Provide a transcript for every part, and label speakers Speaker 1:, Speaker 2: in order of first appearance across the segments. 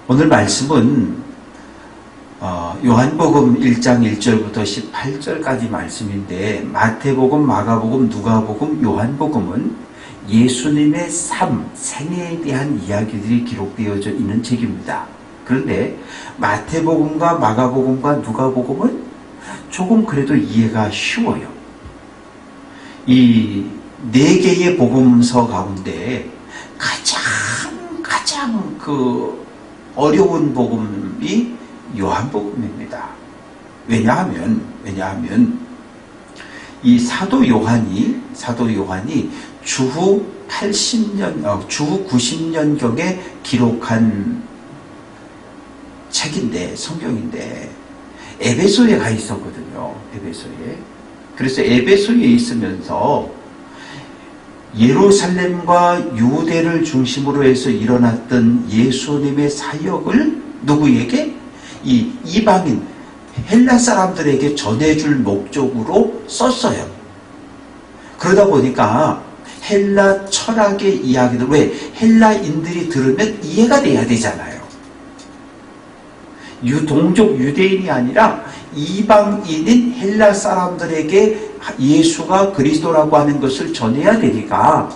Speaker 1: 오늘 말씀은 요한복음 1장 1절부터 18절까지 말씀인데, 마태복음, 마가복음, 누가복음, 요한복음은 예수님의 삶, 생애에 대한 이야기들이 기록되어져 있는 책입니다. 그런데 마태복음과 마가복음과 누가복음은 조금 그래도 이해가 쉬워요. 이 네 개의 복음서 가운데 가장 어려운 복음이 요한복음입니다. 왜냐하면 이 사도 요한이 주후 90년경에 기록한 책인데, 성경인데, 에베소에 가 있었거든요. 에베소에. 그래서 에베소에 있으면서 예루살렘과 유대를 중심으로 해서 일어났던 예수님의 사역을 누구에게? 이 이방인 헬라 사람들에게 전해줄 목적으로 썼어요. 그러다 보니까 헬라 철학의 이야기들, 왜 헬라인들이 들으면 이해가 돼야 되잖아요. 동족 유대인이 아니라 이방인인 헬라 사람들에게 예수가 그리스도라고 하는 것을 전해야 되니까,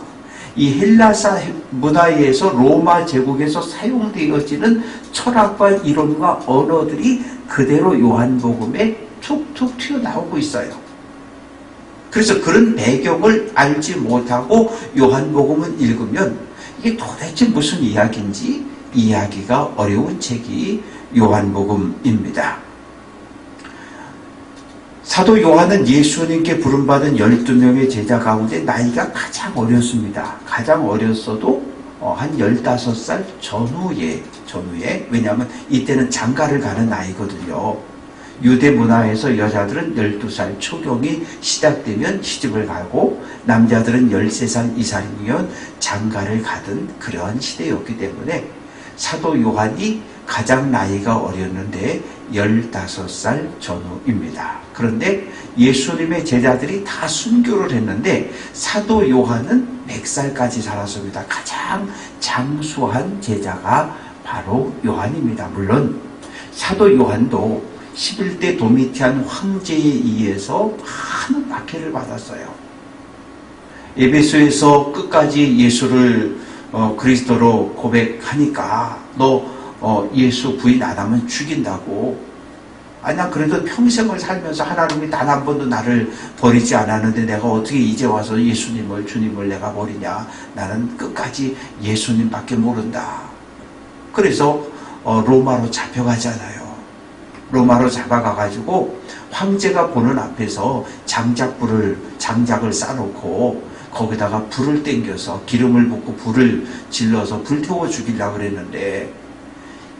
Speaker 1: 이 헬라사 문화에서 로마 제국에서 사용되어지는 철학과 이론과 언어들이 그대로 요한복음에 툭툭 튀어나오고 있어요. 그래서 그런 배경을 알지 못하고 요한복음을 읽으면 이게 도대체 무슨 이야기인지 이해하기가 어려운 책이 요한복음입니다. 사도 요한은 예수님께 부름받은 12명의 제자 가운데 나이가 가장 어렸습니다. 가장 어렸어도 한 15살 전후에, 왜냐하면 이때는 장가를 가는 나이거든요. 유대 문화에서 여자들은 12살 초경이 시작되면 시집을 가고, 남자들은 13살 이상이면 장가를 가던 그러한 시대였기 때문에 사도 요한이 가장 나이가 어렸는데 15살 전후입니다. 그런데 예수님의 제자들이 다 순교를 했는데 사도 요한은 100살까지 살았습니다. 가장 장수한 제자가 바로 요한입니다. 물론 사도 요한도 11대 도미티안 황제에 의해서 많은 박해를 받았어요. 에베소에서 끝까지 예수를 그리스도로 고백하니까 너 예수 부인 안 하면 죽인다고. 아니, 난 그래도 평생을 살면서 하나님이 단 한 번도 나를 버리지 않았는데 내가 어떻게 이제 와서 주님을 내가 버리냐. 나는 끝까지 예수님밖에 모른다. 그래서 로마로 잡혀가잖아요. 로마로 잡아가가지고 황제가 보는 앞에서 장작을 싸놓고 거기다가 불을 땡겨서 기름을 붓고 불을 질러서 불태워 죽이려고 그랬는데,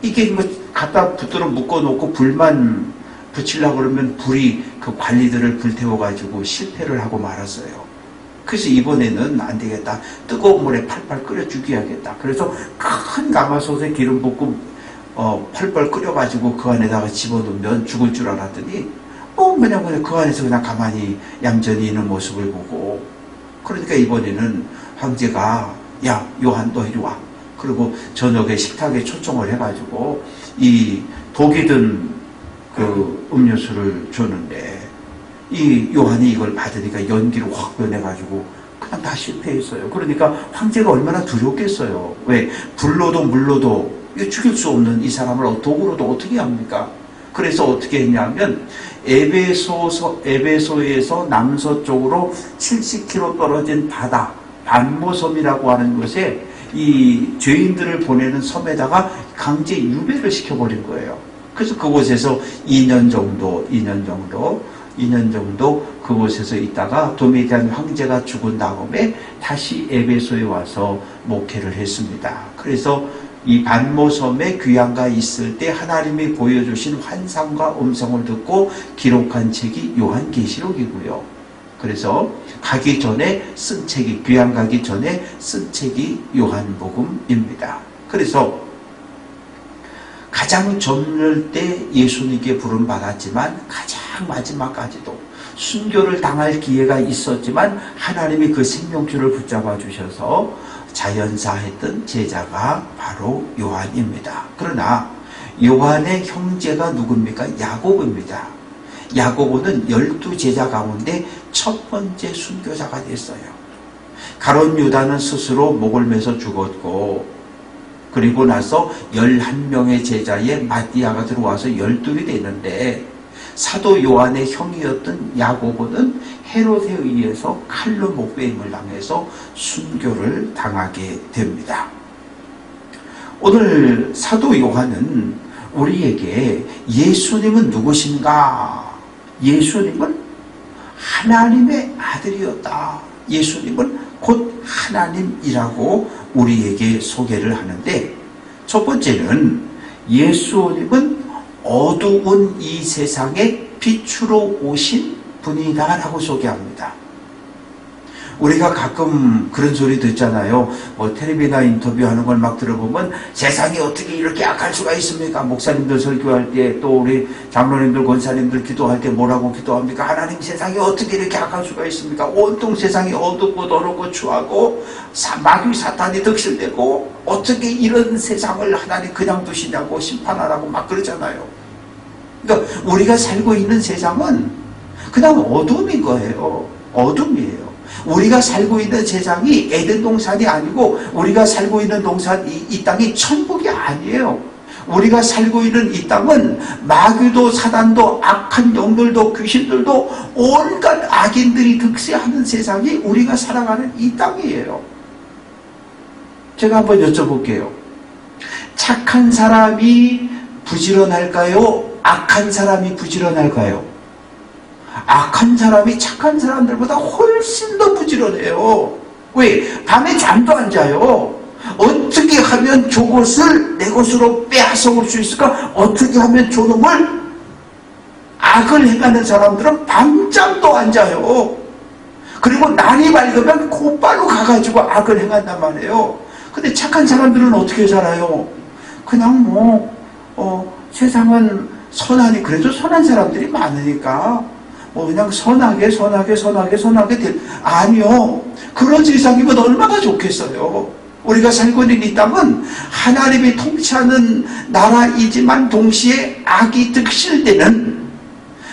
Speaker 1: 이게 갖다 붙들어 묶어놓고 불만 붙이려고 그러면 불이 그 관리들을 불태워가지고 실패를 하고 말았어요. 그래서 이번에는 안 되겠다. 뜨거운 물에 팔팔 끓여 죽여야겠다. 그래서 큰 가마솥에 기름 붓고 팔팔 끓여가지고 그 안에다가 집어넣으면 죽을 줄 알았더니 그냥 그 안에서 그냥 가만히 얌전히 있는 모습을 보고, 그러니까 이번에는 황제가 야 요한 너 이리 와. 그리고 저녁에 식탁에 초청을 해가지고 이 독이 든 그 음료수를 줬는데, 이 요한이 이걸 받으니까 연기로 확 변해가지고 그냥 다 실패했어요. 그러니까 황제가 얼마나 두렵겠어요. 왜? 불로도 물로도 죽일 수 없는 이 사람을 독으로도 어떻게 합니까? 그래서 어떻게 했냐면 에베소에서 남서쪽으로 70km 떨어진 바다 반모섬이라고 하는 곳에 이 죄인들을 보내는 섬에다가 강제 유배를 시켜버린 거예요. 그래서 그곳에서 2년 정도 그곳에서 있다가 도미디안 황제가 죽은 다음에 다시 에베소에 와서 목회를 했습니다. 그래서 이 반모섬에 귀양가 있을 때 하나님이 보여주신 환상과 음성을 듣고 기록한 책이 요한계시록이고요. 그래서 가기 전에 쓴 책이, 귀양 가기 전에 쓴 책이 요한복음입니다. 그래서 가장 젊을 때 예수님께 부름받았지만 가장 마지막까지도 순교를 당할 기회가 있었지만 하나님이 그 생명줄을 붙잡아 주셔서 자연사했던 제자가 바로 요한입니다. 그러나 요한의 형제가 누굽니까? 야고보입니다. 야고보는 12제자 가운데 첫 번째 순교자가 됐어요. 가룟 유다는 스스로 목을 매서 죽었고, 그리고 나서 11명의 제자에 마띠아가 들어와서 12이 됐는데, 사도 요한의 형이었던 야고보는 헤롯에 의해서 칼로 목베임을 당해서 순교를 당하게 됩니다. 오늘 사도 요한은 우리에게 예수님은 누구신가? 예수님은 하나님의 아들이었다. 예수님은 곧 하나님이라고 우리에게 소개를 하는데, 첫 번째는 예수님은 어두운 이 세상에 빛으로 오신 분이다 라고 소개합니다. 우리가 가끔 그런 소리 듣잖아요. 뭐 텔레비나 인터뷰하는 걸 막 들어보면 세상이 어떻게 이렇게 악할 수가 있습니까? 목사님들 설교할 때, 또 우리 장로님들 권사님들 기도할 때 뭐라고 기도합니까? 하나님, 세상이 어떻게 이렇게 악할 수가 있습니까? 온통 세상이 어둡고 더럽고 추하고 마귀 사탄이 득실되고 어떻게 이런 세상을 하나님 그냥 두시냐고 심판하라고 막 그러잖아요. 그러니까 우리가 살고 있는 세상은 그냥 어둠인 거예요. 어둠이에요. 우리가 살고 있는 세상이 에덴 동산이 아니고, 우리가 살고 있는 이 땅이 천국이 아니에요. 우리가 살고 있는 이 땅은 마귀도 사단도 악한 영들도 귀신들도 온갖 악인들이 득세하는 세상이 우리가 살아가는 이 땅이에요. 제가 한번 여쭤볼게요. 착한 사람이 부지런할까요? 악한 사람이 부지런할까요? 악한 사람이 착한 사람들보다 훨씬 더 부지런해요. 왜? 밤에 잠도 안 자요. 어떻게 하면 저것을 내 것으로 빼앗아올 수 있을까? 어떻게 하면 저놈을, 악을 행하는 사람들은 밤잠도 안 자요. 그리고 날이 밝으면 곧바로 가가지고 악을 행한단 말이에요. 근데 착한 사람들은 어떻게 살아요? 그냥 세상은 선하니, 그래도 선한 사람들이 많으니까 그냥 선하게 아니요. 그런 세상이면 얼마나 좋겠어요. 우리가 살고 있는 이 땅은 하나님이 통치하는 나라이지만 동시에 악이 득실되는,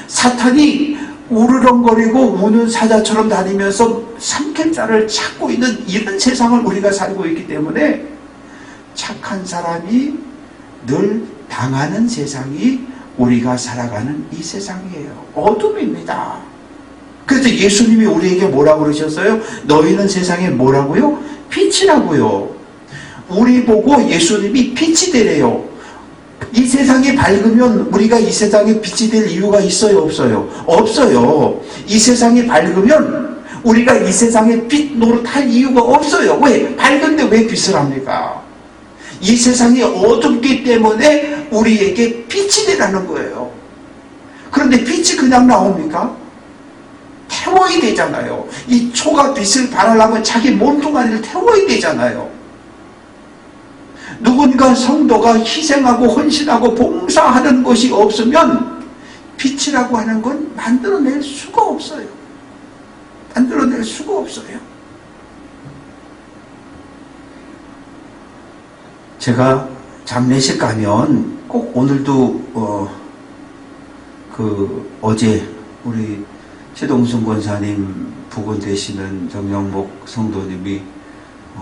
Speaker 1: 사탄이 우르렁거리고 우는 사자처럼 다니면서 삼킬자를 찾고 있는 이런 세상을 우리가 살고 있기 때문에 착한 사람이 늘 당하는 세상이 우리가 살아가는 이 세상이에요. 어둠입니다. 그래서 예수님이 우리에게 뭐라고 그러셨어요? 너희는 세상에 뭐라고요? 빛이라고요. 우리 보고 예수님이 빛이 되래요. 이 세상이 밝으면 우리가 이 세상에 빛이 될 이유가 있어요? 없어요? 없어요. 이 세상이 밝으면 우리가 이 세상에 빛 노릇할 이유가 없어요. 왜? 밝은데 왜 빛을 합니까? 이 세상이 어둡기 때문에 우리에게 빛이 되라는 거예요. 그런데 빛이 그냥 나옵니까? 태워야 되잖아요. 이 초가 빛을 발하려면 자기 몸뚱아리를 태워야 되잖아요. 누군가 성도가 희생하고 헌신하고 봉사하는 것이 없으면 빛이라고 하는 건 만들어낼 수가 없어요. 만들어낼 수가 없어요. 제가 장례식 가면 꼭 오늘도 어제 우리 최동순 권사님 부군 되시는 정영목 성도님이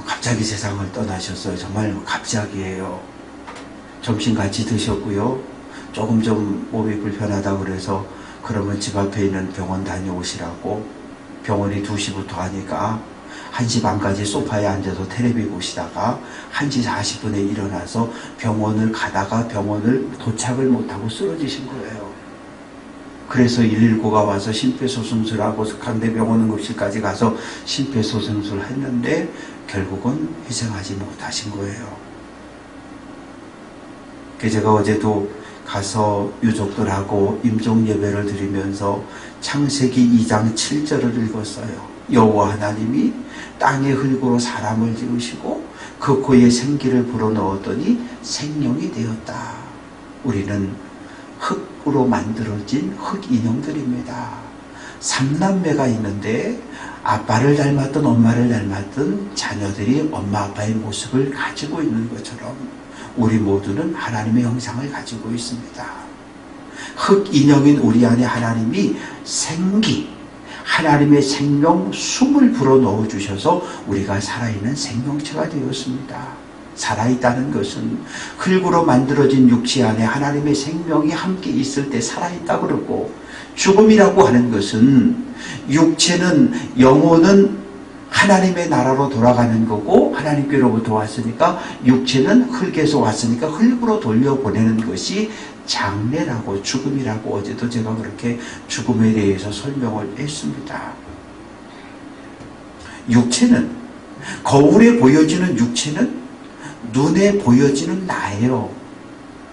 Speaker 1: 갑자기 세상을 떠나셨어요. 정말 갑자기예요. 점심 같이 드셨고요. 조금 좀 몸이 불편하다고 그래서 그러면 집 앞에 있는 병원 다녀오시라고, 병원이 2시부터 하니까 1시 반까지 소파에 앉아서 텔레비 보시다가 1시 40분에 일어나서 병원을 가다가 병원을 도착을 못하고 쓰러지신 거예요. 그래서 119가 와서 심폐소생술하고 강대병원 응급실까지 가서 심폐소생술 했는데 결국은 희생하지 못하신 거예요. 제가 어제도 가서 유족들하고 임종예배를 드리면서 창세기 2장 7절을 읽었어요. 여호와 하나님이 땅의 흙으로 사람을 지으시고 그 코에 생기를 불어넣었더니 생명이 되었다. 우리는 흙으로 만들어진 흙 인형들입니다. 삼남매가 있는데 아빠를 닮았든 엄마를 닮았든 자녀들이 엄마 아빠의 모습을 가지고 있는 것처럼 우리 모두는 하나님의 형상을 가지고 있습니다. 흙 인형인 우리 안에 하나님이 생기, 하나님의 생명 숨을 불어넣어 주셔서 우리가 살아있는 생명체가 되었습니다. 살아있다는 것은 흙으로 만들어진 육체 안에 하나님의 생명이 함께 있을 때 살아있다 그러고, 죽음이라고 하는 것은 육체는, 영혼은 하나님의 나라로 돌아가는 거고 하나님께로부터 왔으니까, 육체는 흙에서 왔으니까 흙으로 돌려보내는 것이 장례라고, 죽음이라고 어제도 제가 그렇게 죽음에 대해서 설명을 했습니다. 육체는, 거울에 보여지는 육체는 눈에 보여지는 나예요.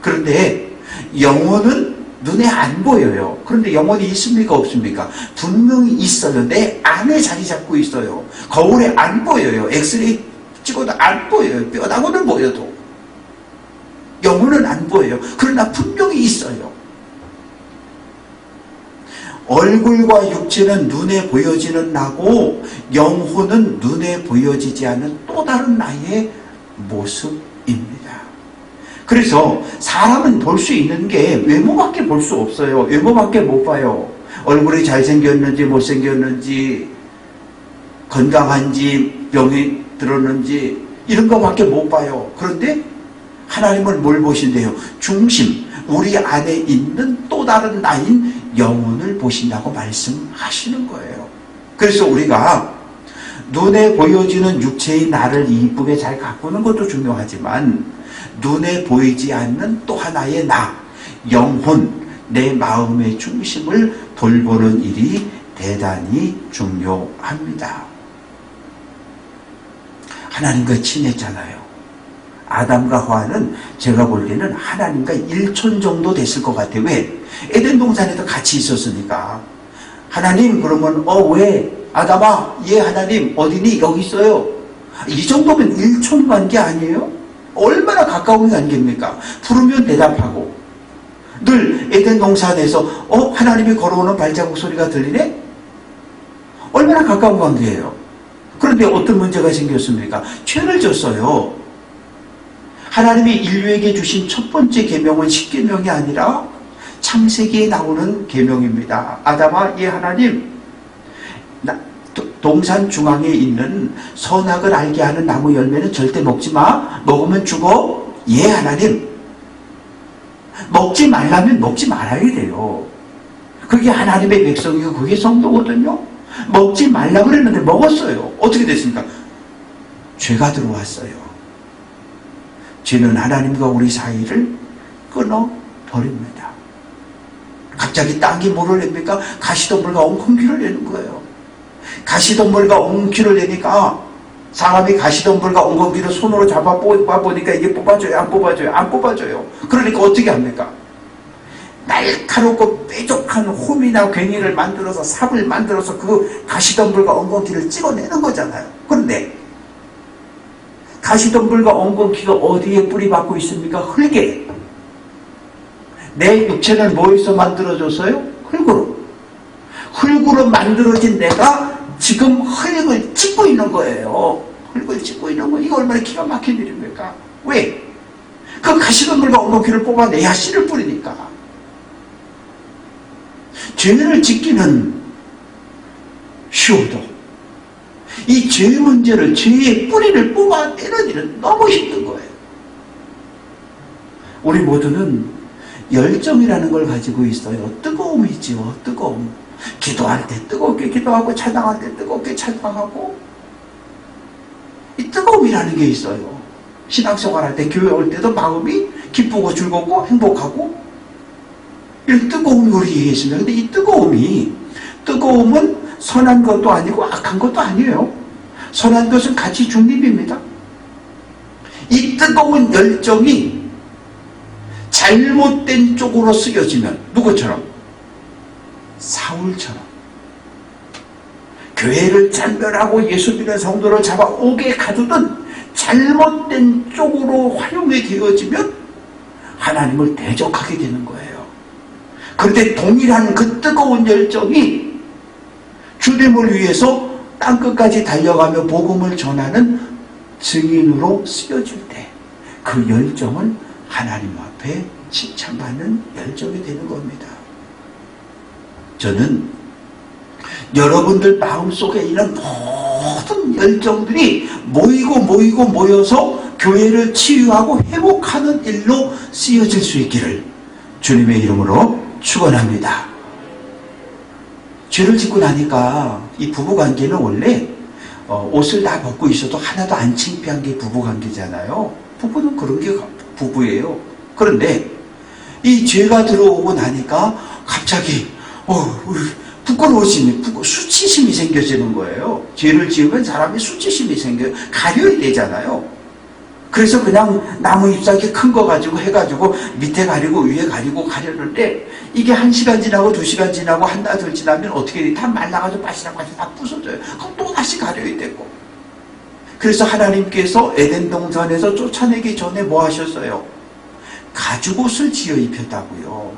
Speaker 1: 그런데 영혼은 눈에 안 보여요. 그런데 영혼이 있습니까 없습니까? 분명히 있어요. 내 안에 자리 잡고 있어요. 거울에 안 보여요. 엑스레이 찍어도 안 보여요. 뼈다고는 보여도 영혼은 안 보여요. 그러나 분명히 있어요. 얼굴과 육체는 눈에 보여지는 나고 영혼은 눈에 보여지지 않는 또 다른 나의 모습입니다. 그래서 사람은 볼 수 있는 게 외모밖에 볼 수 없어요. 외모밖에 못 봐요. 얼굴이 잘생겼는지 못생겼는지, 건강한지 병이 들었는지 이런 거밖에 못 봐요. 그런데 하나님은 뭘 보신대요? 중심, 우리 안에 있는 또 다른 나인 영혼을 보신다고 말씀하시는 거예요. 그래서 우리가 눈에 보여지는 육체의 나를 이쁘게 잘 가꾸는 것도 중요하지만, 눈에 보이지 않는 또 하나의 나, 영혼, 내 마음의 중심을 돌보는 일이 대단히 중요합니다. 하나님과 친했잖아요. 아담과 하와는 제가 볼 때는 하나님과 1촌 정도 됐을 것 같아요. 왜? 에덴 동산에도 같이 있었으니까. 하나님 그러면 왜? 아담아, 예 하나님 어디니? 여기 있어요. 이 정도면 1촌 관계 아니에요? 얼마나 가까운 관계입니까? 부르면 대답하고, 늘 에덴 동산에서 하나님이 걸어오는 발자국 소리가 들리네? 얼마나 가까운 관계예요. 그런데 어떤 문제가 생겼습니까? 죄를 졌어요. 하나님이 인류에게 주신 첫 번째 계명은 십계명이 아니라 창세기에 나오는 계명입니다. 아담아, 예 하나님, 동산 중앙에 있는 선악을 알게 하는 나무 열매는 절대 먹지 마. 먹으면 죽어. 예 하나님. 먹지 말라면 먹지 말아야 돼요. 그게 하나님의 백성이고 그게 성도거든요. 먹지 말라 그랬는데 먹었어요. 어떻게 됐습니까? 죄가 들어왔어요. 죄는 하나님과 우리 사이를 끊어버립니다. 갑자기 딴 게 뭐를 냅니까? 가시덤불과 엉겅퀴를 내는 거예요. 가시덤불과 엉겅퀴를 내니까, 사람이 가시덤불과 엉겅퀴를 손으로 잡아 뽑아보니까 이게 뽑아줘요? 안 뽑아줘요? 안 뽑아줘요. 그러니까 어떻게 합니까? 날카롭고 뾰족한 홈이나 괭이를 만들어서, 삽을 만들어서 그 가시덤불과 엉겅퀴를 찍어내는 거잖아요. 그런데 가시덤불과 엉겅퀴가 어디에 뿌리 박고 있습니까? 흙에. 내 육체는 뭐에서 만들어졌어요? 흙으로. 흙으로 만들어진 내가 지금 흙을 찢고 있는 거예요. 흙을 찢고 있는 거. 이거 얼마나 기가 막힌 일입니까? 왜? 그 가시덤불과 엉겅퀴를 뽑아내야 씨를 뿌리니까. 죄를 짓기는 쉬워도 이 죄의 문제를, 죄의 뿌리를 뽑아내는 일은 너무 힘든 거예요. 우리 모두는 열정이라는 걸 가지고 있어요. 뜨거움이 있지요. 뜨거움. 기도할 때 뜨겁게 기도하고, 찬양할 때 뜨겁게 찬양하고, 이 뜨거움이라는 게 있어요. 신앙생활 할 때, 교회 올 때도 마음이 기쁘고 즐겁고 행복하고, 이런 뜨거움이 우리에게 있습니다. 근데 이 뜨거움은 선한 것도 아니고 악한 것도 아니에요. 선한 것은 가치 중립입니다. 이 뜨거운 열정이 잘못된 쪽으로 쓰여지면, 누구처럼? 사울처럼. 교회를 찬멸하고 예수 믿는 성도를 잡아오게 가두던 잘못된 쪽으로 활용이 되어지면 하나님을 대적하게 되는 거예요. 그런데 동일한 그 뜨거운 열정이 주님을 위해서 땅끝까지 달려가며 복음을 전하는 증인으로 쓰여질 때 그 열정은 하나님 앞에 칭찬받는 열정이 되는 겁니다. 저는 여러분들 마음속에 있는 모든 열정들이 모여서 교회를 치유하고 회복하는 일로 쓰여질 수 있기를 주님의 이름으로 축원합니다. 죄를 짓고 나니까 이 부부관계는 원래 옷을 다 벗고 있어도 하나도 안 창피한 게 부부관계잖아요. 부부는 그런 게 부부예요. 그런데 이 죄가 들어오고 나니까 갑자기 부끄러워지니 수치심이 생겨지는 거예요. 죄를 지으면 사람이 수치심이 생겨요. 가려야 되잖아요. 그래서 그냥 나무 잎사귀 큰 거 가지고 해가지고 밑에 가리고 위에 가리고 가려는데 이게 1시간 지나고 2시간 지나고 한 달 지나면 어떻게 돼? 다 말라가지고 바시락바시락 다 부서져요. 그럼 또 다시 가려야 되고. 그래서 하나님께서 에덴 동산에서 쫓아내기 전에 뭐 하셨어요? 가죽옷을 지어 입혔다고요.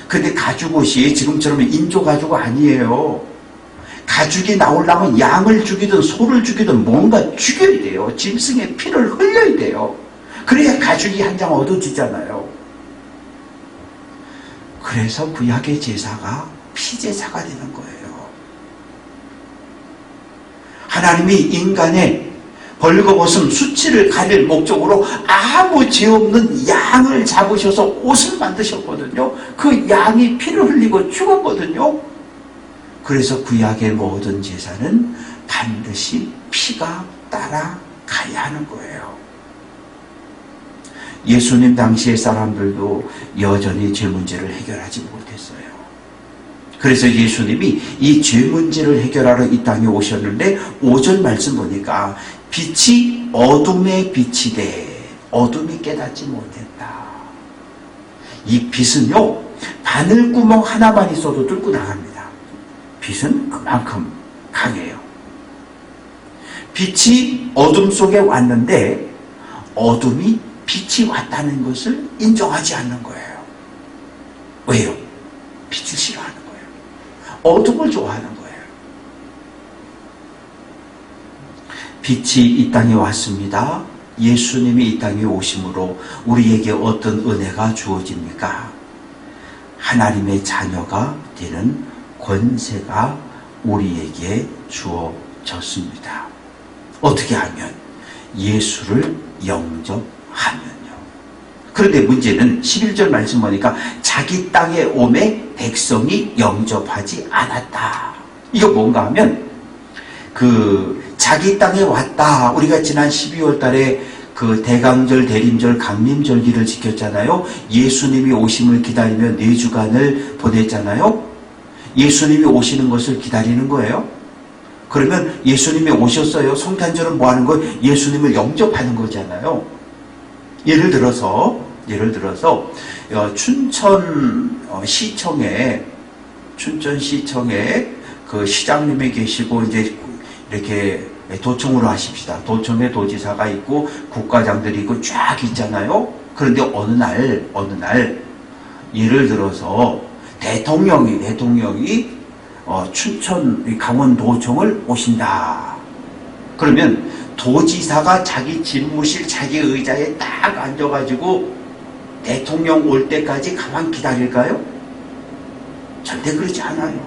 Speaker 1: 근데 가죽옷이 지금처럼 인조 가죽 아니에요. 가죽이 나오려면 양을 죽이든 소를 죽이든 뭔가 죽여야 돼요. 짐승의 피를 흘려야 돼요. 그래야 가죽이 한 장 얻어지잖아요. 그래서 구약의 제사가 피제사가 되는 거예요. 하나님이 인간의 벌거벗음 수치를 가릴 목적으로 아무 죄 없는 양을 잡으셔서 옷을 만드셨거든요. 그 양이 피를 흘리고 죽었거든요. 그래서 구약의 모든 제사는 반드시 피가 따라가야 하는 거예요. 예수님 당시의 사람들도 여전히 죄 문제를 해결하지 못했어요. 그래서 예수님이 이 죄 문제를 해결하러 이 땅에 오셨는데 5절 말씀 보니까 빛이 어둠에 비치되 어둠이 깨닫지 못했다. 이 빛은요 바늘구멍 하나만 있어도 뚫고 나갑니다. 빛은 그만큼 강해요. 빛이 어둠 속에 왔는데 어둠이 빛이 왔다는 것을 인정하지 않는 거예요. 왜요? 빛을 싫어하는 거예요. 어둠을 좋아하는 거예요. 빛이 이 땅에 왔습니다. 예수님이 이 땅에 오심으로 우리에게 어떤 은혜가 주어집니까? 하나님의 자녀가 되는 권세가 우리에게 주어졌습니다. 어떻게 하면? 예수를 영접하면요. 그런데 문제는 11절 말씀 보니까 자기 땅에 오매 백성이 영접하지 않았다. 이거 뭔가 하면 자기 땅에 왔다. 우리가 지난 12월 달에 그 대강절, 대림절, 강림절기를 지켰잖아요. 예수님이 오심을 기다리며 4주간을 보냈잖아요. 예수님이 오시는 것을 기다리는 거예요. 그러면 예수님이 오셨어요. 성탄절은 뭐 하는 거예요? 예수님을 영접하는 거잖아요. 예를 들어서 춘천시청에 그 시장님이 계시고 이제 이렇게 도청으로 하십시다. 도청에 도지사가 있고 국과장들이 있고 쫙 있잖아요. 그런데 어느 날 예를 들어서 대통령이 춘천 강원도청을 오신다. 그러면 도지사가 자기 집무실 자기 의자에 딱 앉아가지고 대통령 올 때까지 가만 기다릴까요? 절대 그렇지 않아요.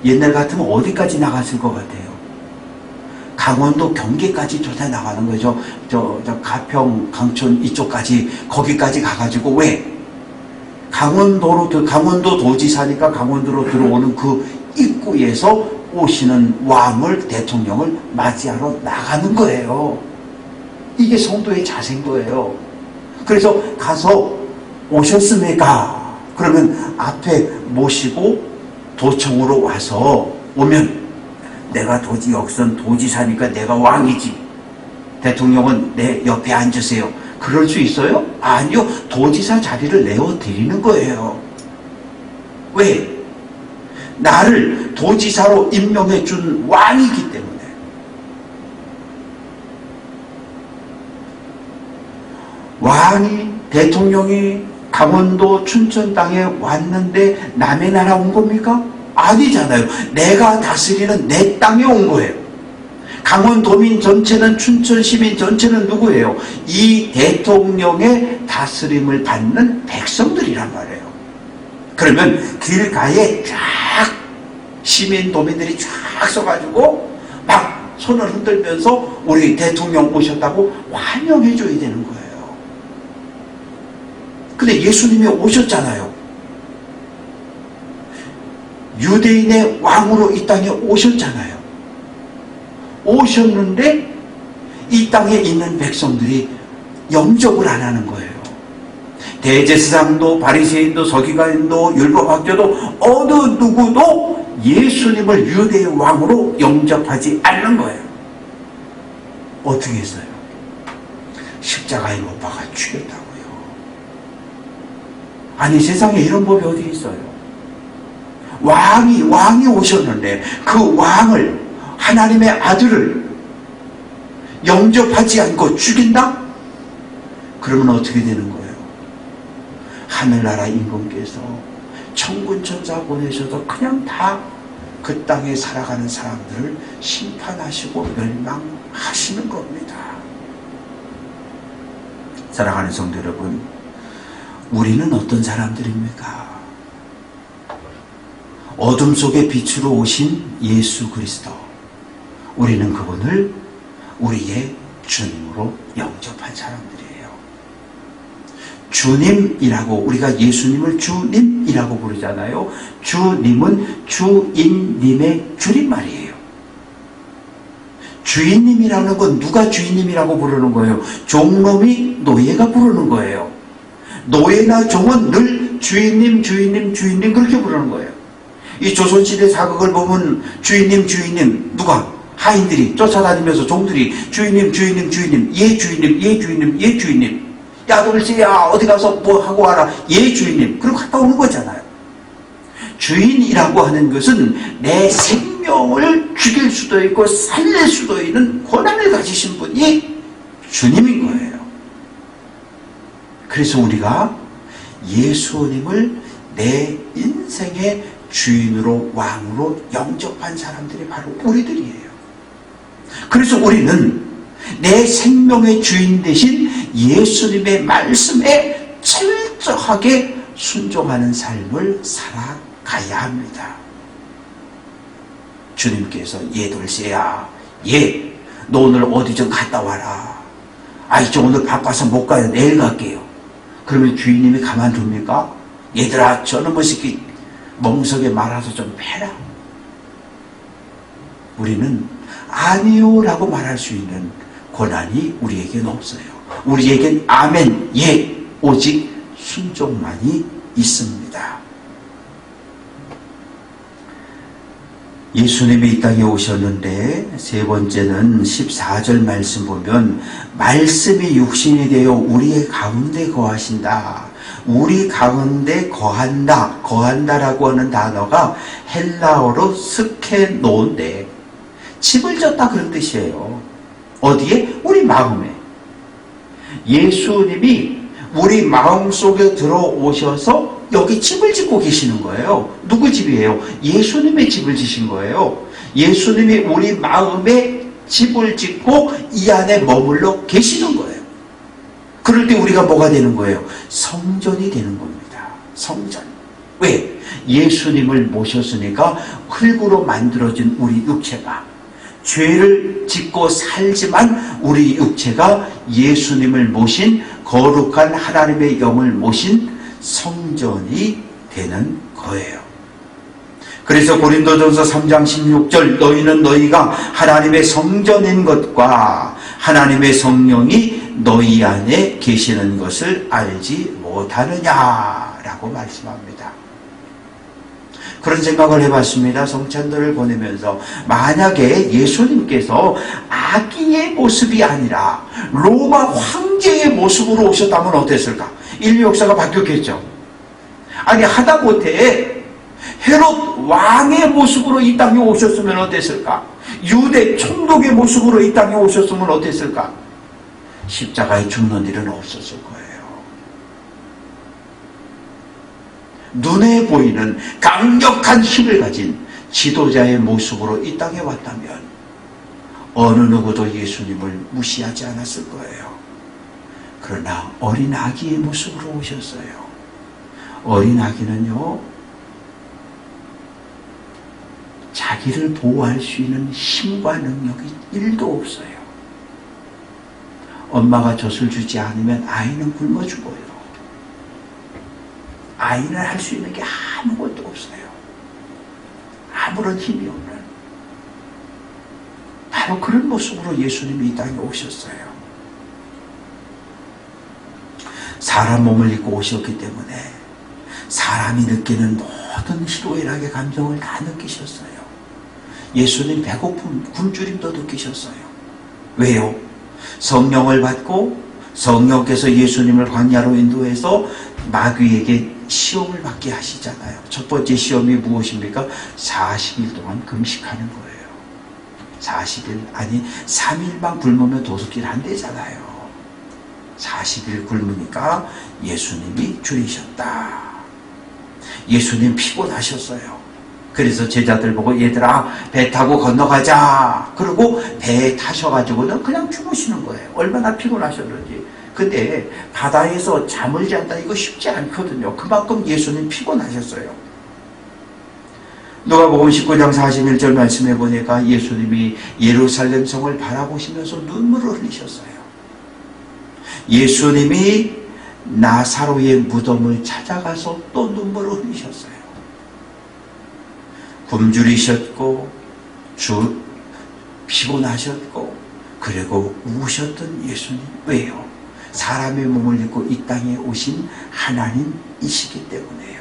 Speaker 1: 옛날 같으면 어디까지 나갔을 것 같아요? 강원도 경계까지 쫓아 나가는 거죠. 저 가평, 강촌 이쪽까지 거기까지 가가지고 왜? 강원도 도지사니까 강원도로 들어오는 그 입구에서 오시는 왕을 대통령을 맞이하러 나가는 거예요. 이게 성도의 자세인 거예요. 그래서 가서 오셨습니까? 그러면 앞에 모시고 도청으로 와서 오면 내가 여기선 도지사니까 내가 왕이지. 대통령은 내 옆에 앉으세요. 그럴 수 있어요? 아니요. 도지사 자리를 내어드리는 거예요. 왜? 나를 도지사로 임명해 준 왕이기 때문에. 왕이, 대통령이 강원도 춘천 땅에 왔는데 남의 나라 온 겁니까? 아니잖아요. 내가 다스리는 내 땅에 온 거예요. 강원도민 전체는, 춘천 시민 전체는 누구예요? 이 대통령의 다스림을 받는 백성들이란 말이에요. 그러면 길가에 쫙 시민 도민들이 쫙 서가지고 막 손을 흔들면서 우리 대통령 오셨다고 환영해 줘야 되는 거예요. 근데 예수님이 오셨잖아요. 유대인의 왕으로 이 땅에 오셨잖아요. 오셨는데 이 땅에 있는 백성들이 영접을 안 하는 거예요. 대제사장도 바리새인도 서기관도 율법학교도 어느 누구도 예수님을 유대의 왕으로 영접하지 않는 거예요. 어떻게 했어요? 십자가에 못 박아 죽였다고요. 아니, 세상에 이런 법이 어디 있어요? 왕이 오셨는데 그 왕을, 하나님의 아들을 영접하지 않고 죽인다? 그러면 어떻게 되는 거예요? 하늘나라 임금께서 천군 천사 보내셔도 그냥 다 그 땅에 살아가는 사람들을 심판하시고 멸망하시는 겁니다. 사랑하는 성도 여러분, 우리는 어떤 사람들입니까? 어둠 속에 빛으로 오신 예수 그리스도, 우리는 그분을 우리의 주님으로 영접한 사람들이에요. 주님이라고, 우리가 예수님을 주님이라고 부르잖아요. 주님은 주인님의 줄임말이에요. 주인님이라는 건 누가 주인님이라고 부르는 거예요? 종놈이 노예가 부르는 거예요. 노예나 종은 늘 주인님 그렇게 부르는 거예요. 이 조선시대 사극을 보면 주인님 누가? 하인들이 쫓아다니면서 종들이 주인님 예 주인님 야 돌씨야 어디 가서 뭐 하고 와라 예 주인님 그리고 갔다 오는 거잖아요. 주인이라고 하는 것은 내 생명을 죽일 수도 있고 살릴 수도 있는 권한을 가지신 분이 주님인 거예요. 그래서 우리가 예수님을 내 인생의 주인으로 왕으로 영접한 사람들이 바로 우리들이에요. 그래서 우리는 내 생명의 주인 되신 예수님의 말씀에 철저하게 순종하는 삶을 살아가야 합니다. 주님께서 예 돌쇠야 예 너 오늘 어디 좀 갔다 와라. 아이 저 오늘 바빠서 못 가요. 내일 갈게요. 그러면 주인님이 가만둡니까? 얘들아 저놈의 새끼 멍석에 말아서 좀 패라. 우리는 아니요 라고 말할 수 있는 권한이 우리에게는 없어요. 우리에겐 아멘, 예, 오직 순종만이 있습니다. 예수님이 이 땅에 오셨는데 세 번째는 14절 말씀 보면 말씀이 육신이 되어 우리의 가운데 거하신다. 우리 가운데 거한다라고 하는 단어가 헬라어로 스케노인데 집을 졌다 그런 뜻이에요. 어디에? 우리 마음에. 예수님이 우리 마음속에 들어오셔서 여기 집을 짓고 계시는 거예요. 누구 집이에요? 예수님의 집을 지신 거예요. 예수님이 우리 마음에 집을 짓고 이 안에 머물러 계시는 거예요. 그럴 때 우리가 뭐가 되는 거예요? 성전이 되는 겁니다. 성전. 왜? 예수님을 모셨으니까 흙으로 만들어진 우리 육체가 죄를 짓고 살지만 우리 육체가 예수님을 모신 거룩한 하나님의 영을 모신 성전이 되는 거예요. 그래서 고린도전서 3장 16절 너희는 너희가 하나님의 성전인 것과 하나님의 성령이 너희 안에 계시는 것을 알지 못하느냐라고 말씀합니다. 그런 생각을 해봤습니다. 성찬들을 보내면서 만약에 예수님께서 아기의 모습이 아니라 로마 황제의 모습으로 오셨다면 어땠을까? 인류 역사가 바뀌었겠죠. 아니 하다못해 헤롯 왕의 모습으로 이 땅에 오셨으면 어땠을까? 유대 총독의 모습으로 이 땅에 오셨으면 어땠을까? 십자가에 죽는 일은 없었을 거예요. 눈에 보이는 강력한 힘을 가진 지도자의 모습으로 이 땅에 왔다면 어느 누구도 예수님을 무시하지 않았을 거예요. 그러나 어린 아기의 모습으로 오셨어요. 어린 아기는요, 자기를 보호할 수 있는 힘과 능력이 1도 없어요. 엄마가 젖을 주지 않으면 아이는 굶어 죽어요. 아이는 할 수 있는 게 아무것도 없어요. 아무런 힘이 없는. 바로 그런 모습으로 예수님이 이 땅에 오셨어요. 사람 몸을 입고 오셨기 때문에 사람이 느끼는 모든 희로애락의 감정을 다 느끼셨어요. 예수님 배고픔, 굶주림도 느끼셨어요. 왜요? 성령을 받고 성령께서 예수님을 광야로 인도해서 마귀에게 시험을 받게 하시잖아요. 첫 번째 시험이 무엇입니까? 40일 동안 금식하는 거예요. 40일, 아니 3일만 굶으면 도둑질 안 되잖아요. 40일 굶으니까 예수님이 줄이셨다. 예수님 피곤하셨어요. 그래서 제자들 보고 얘들아 배 타고 건너가자. 그리고 배에 타셔가지고는 그냥 주무시는 거예요. 얼마나 피곤하셨는지. 근데 바다에서 잠을 잔다 이거 쉽지 않거든요. 그만큼 예수님 피곤하셨어요. 누가복음 19장 41절 말씀해 보니까 예수님이 예루살렘 성을 바라보시면서 눈물을 흘리셨어요. 예수님이 나사로의 무덤을 찾아가서 또 눈물을 흘리셨어요. 굶주리셨고 피곤하셨고 그리고 우셨던 예수님. 왜요? 사람의 몸을 입고 이 땅에 오신 하나님이시기 때문에요.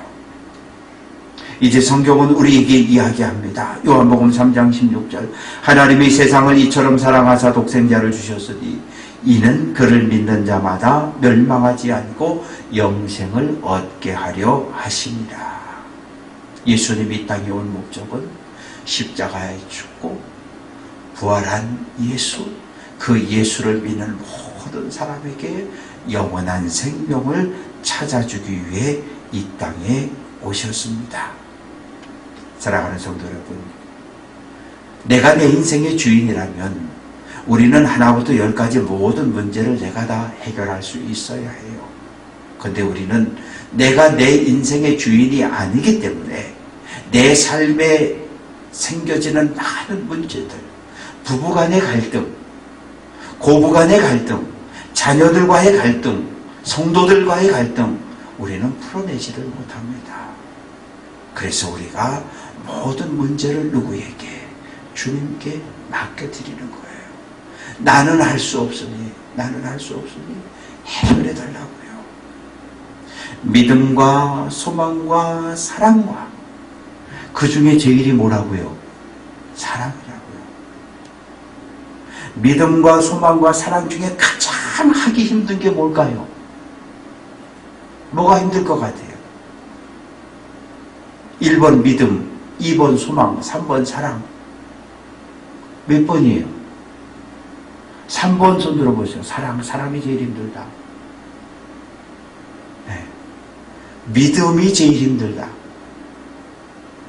Speaker 1: 이제 성경은 우리에게 이야기합니다. 요한복음 3장 16절 하나님이 세상을 이처럼 사랑하사 독생자를 주셨으니 이는 그를 믿는 자마다 멸망하지 않고 영생을 얻게 하려 하심이라. 예수님이 이 땅에 온 목적은 십자가에 죽고 부활한 예수, 그 예수를 믿는 모든 사람에게 영원한 생명을 찾아주기 위해 이 땅에 오셨습니다. 사랑하는 성도 여러분, 내가 내 인생의 주인이라면 우리는 하나부터 10까지 모든 문제를 내가 다 해결할 수 있어야 해요. 그런데 우리는 내가 내 인생의 주인이 아니기 때문에 내 삶에 생겨지는 많은 문제들, 부부간의 갈등, 고부간의 갈등, 자녀들과의 갈등, 성도들과의 갈등, 우리는 풀어내지를 못합니다. 그래서 우리가 모든 문제를 누구에게? 주님께 맡겨드리는 거예요. 나는 할 수 없으니 해결해 달라고요. 믿음과 소망과 사랑과 그 중에 제일이 뭐라고요? 사랑이라고요. 믿음과 소망과 사랑 중에 가장 하기 힘든 게 뭘까요? 뭐가 힘들 것 같아요? 1번 믿음, 2번 소망, 3번 사랑. 몇 번이에요? 3번 손 들어보세요. 사랑이 제일 힘들다. 네. 믿음이 제일 힘들다.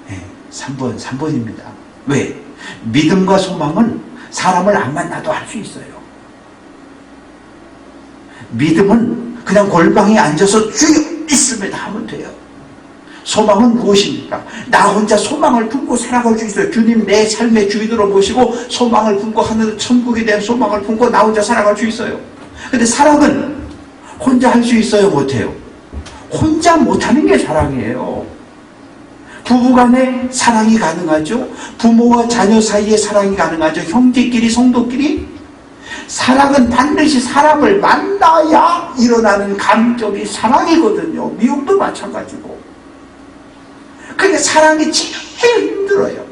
Speaker 1: 네. 3번입니다. 왜? 믿음과 소망은 사람을 안 만나도 할 수 있어요. 믿음은 그냥 골방에 앉아서 주여 있습니다 하면 돼요. 소망은 무엇입니까? 나 혼자 소망을 품고 살아갈 수 있어요. 주님 내 삶의 주인으로 모시고 소망을 품고 하늘 천국에 대한 소망을 품고 나 혼자 살아갈 수 있어요. 근데 사랑은 혼자 할 수 있어요? 못해요? 혼자 못하는 게 사랑이에요. 부부간에 사랑이 가능하죠. 부모와 자녀 사이에 사랑이 가능하죠. 형제끼리 성도끼리. 사랑은 반드시 사람을 만나야 일어나는 감정이 사랑이거든요. 미움도 마찬가지고. 근데 사랑이 제일 힘들어요.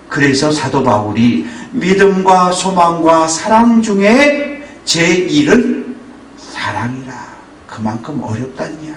Speaker 1: 그래서 사도 바울이 믿음과 소망과 사랑 중에 제1은 사랑이라. 그만큼 어렵다는 이야기예요.